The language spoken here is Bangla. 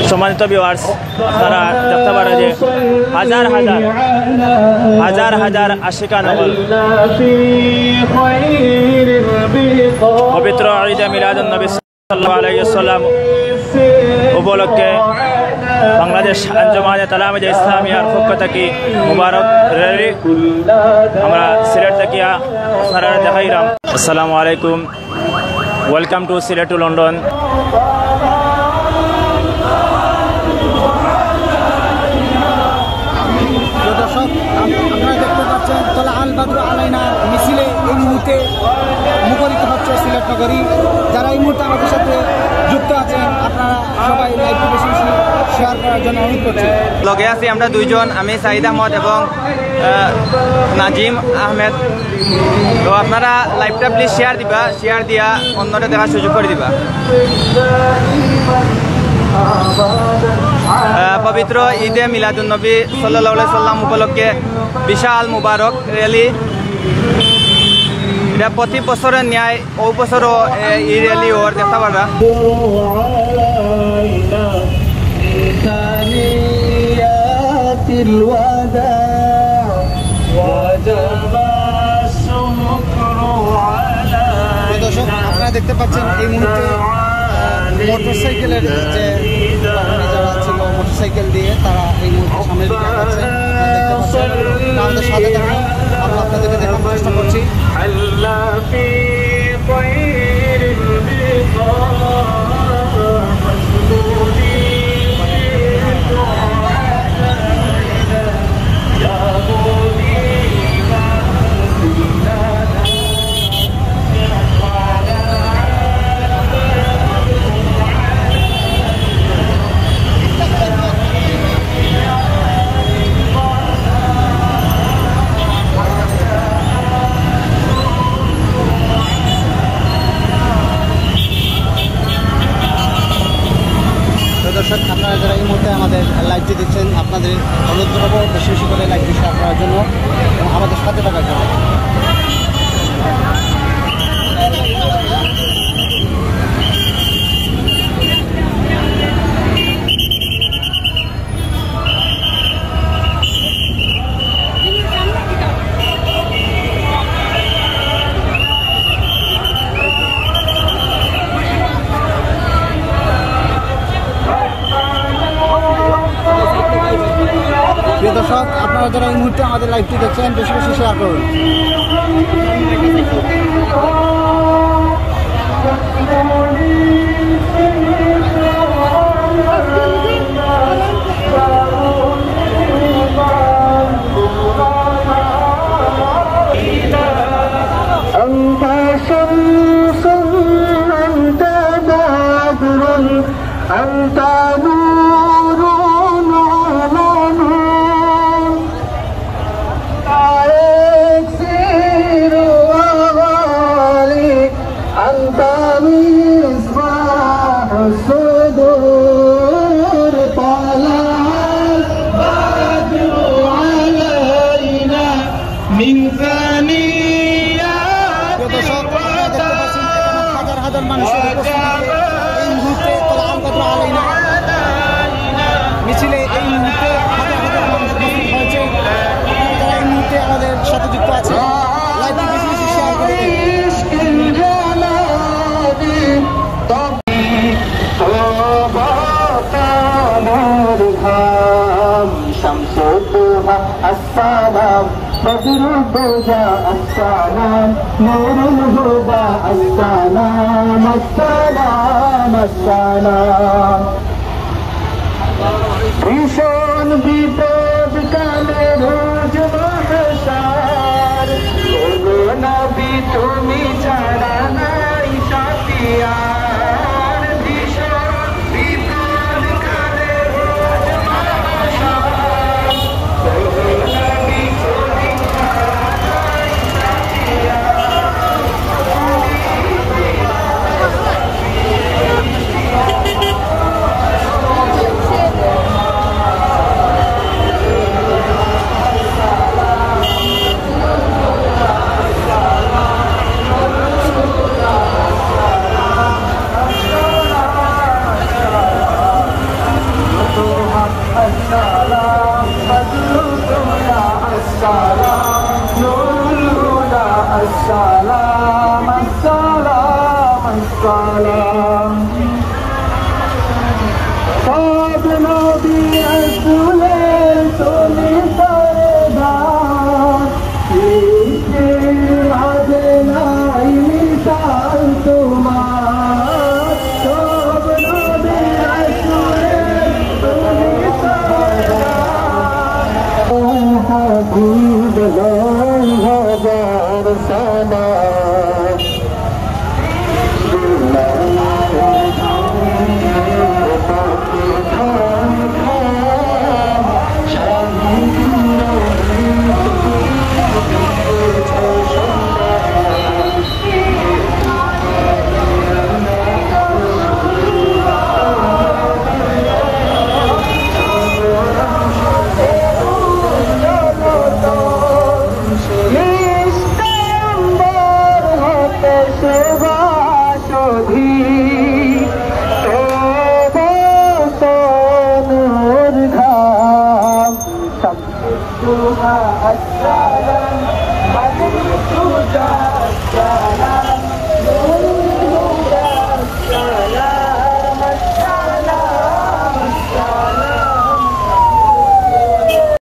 সম্মানিত ভিউয়ার্স, আপনারা দেখতে পারেন যে হাজার হাজার আশিকা নগর পবিত্র ঈদে মিলাদুন নবী সাল্লাল্লাহু আলাইহি ওয়াসাল্লাম উপলক্ষে বাংলাদেশ আঞ্জুমানে তালামিদ ইসলামিয়ার পক্ষ থেকে মুবারক র্যালি আমরা সিলেট থেকে আপনারা দেখাইলাম। আসসালামু আলাইকুম, welcome to Sylhet to London. দর্শক, আপনারা দেখতে পাচ্ছেন তোলা আল বাদরু আলাইনা মিছিলে এই মুহূর্তে মুখরিত হচ্ছে সিলেট নগরী। যারা এই মুহূর্তে আমাদের সাথে যুক্ত আছেন, আপনারা সবাই লাইভটি বেশি বেশি শেয়ার করার জন্য অনুরোধ করছি। লগে আছি আমরা দুইজন, আমি সাইদ আহমদ এবং নাজিম আহমেদ। তো আপনারা লাইভটা প্লিজ শেয়ার দিয়া অন্যটা দেখার সুযোগ করে দিবা। পবিত্র ঈদে মিলাদুন নবী সাল্লাল্লাহু আলাইহি সাল্লাম উপলক্ষে বিশাল মুবারক র্যালি। এটা প্রতি বছরের ন্যায় ও বছরও এই র্যালি ওর দেখতে পারা। দর্শক, আপনারা দেখতে পাচ্ছেন এই মুহূর্তে মোটরসাইকেলের যে যারা ছিল মোটরসাইকেল দিয়ে তারা এই মুহূর্তে সামনে দিকে যাচ্ছে। দেখতে পাচ্ছেন, আমাদের সাথে থাকুন, আমরা আপনাদেরকে দেখানোর চেষ্টা করছি। দর্শক, আপনারা যারা এই মুহূর্তে আমাদের লাইভটি দেখছেন, আপনাদের অনুরোধ করব বেশি বেশি করে লাইভটি শেয়ার করার জন্য এবং আমাদের সাথে থাকার জন্য। প্রিয় দর্শক, আপনারা যারা এই মুহূর্তে আমাদের লাইভটি দেখছেন, বেশি বেশি শেয়ার করুন। মিছিলে এই মুহূর্তে হাজার মানুষ উপস্থিত হয়েছে। যারা এই মুহূর্তে আমাদের সাথে যুক্ত আছে, লাইভটি বেশি বেশি শেয়ার করে السلام بدر الهدى السلام نور الهدى السلام السلام السلام ভীষণ বিপদ কালে রোজ মহাসার ওগো নবী তুমি ছাড়া নাই সাথিয়ার। ভীষণ বিপদ কালে রোজ মহাসার ওগো নবী তুমি ছাড়া নাই সাথিয়ার। السلام